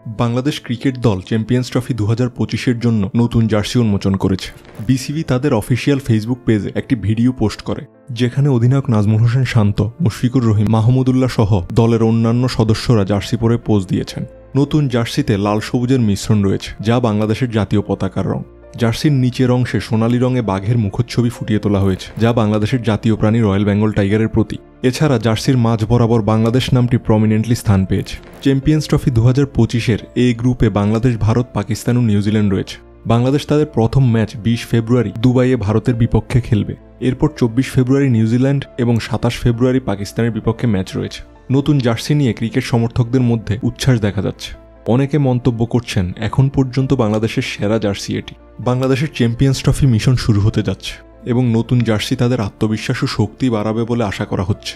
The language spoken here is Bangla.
বাংলাদেশ ক্রিকেট দল চ্যাম্পিয়ন্স ট্রফি 2025-এর জন্য নতুন জার্সি উন্মোচন করেছে। বিসিবি তাদের অফিসিয়াল ফেসবুক পেজে একটি ভিডিও পোস্ট করে, যেখানে অধিনায়ক নাজমুল হোসেন শান্ত, মুশফিকুর রহিম, মাহমুদুল্লাহ সহ দলের অন্যান্য সদস্যরা জার্সি পরে পোজ দিয়েছেন। নতুন জার্সিতে লাল সবুজের মিশ্রণ রয়েছে, যা বাংলাদেশের জাতীয় পতাকার রং। জার্সির নিচের অংশে সোনালী রঙে বাঘের মুখচ্ছবি ফুটিয়ে তোলা হয়েছে, যা বাংলাদেশের জাতীয় প্রাণী রয়্যাল বেঙ্গল টাইগারের প্রতীক। এছাড়া জার্সির মাঝ বরাবর বাংলাদেশ নামটি প্রমিনেন্টলি স্থান পেয়েছে। চ্যাম্পিয়ন্স ট্রফি 2025-এর এ গ্রুপে বাংলাদেশ, ভারত, পাকিস্তান ও নিউজিল্যান্ড রয়েছে। বাংলাদেশ তাদের প্রথম ম্যাচ 20 ফেব্রুয়ারি দুবাইয়ে ভারতের বিপক্ষে খেলবে। এরপর 24 ফেব্রুয়ারি নিউজিল্যান্ড এবং 27 ফেব্রুয়ারি পাকিস্তানের বিপক্ষে ম্যাচ রয়েছে। নতুন জার্সি নিয়ে ক্রিকেট সমর্থকদের মধ্যে উচ্ছ্বাস দেখা যাচ্ছে। অনেকে মন্তব্য করছেন, এখন পর্যন্ত বাংলাদেশের সেরা জার্সি এটি। বাংলাদেশের চ্যাম্পিয়ন্স ট্রফি মিশন শুরু হতে যাচ্ছে এবং নতুন জার্সি তাদের আত্মবিশ্বাস ও শক্তি বাড়াবে বলে আশা করা হচ্ছে।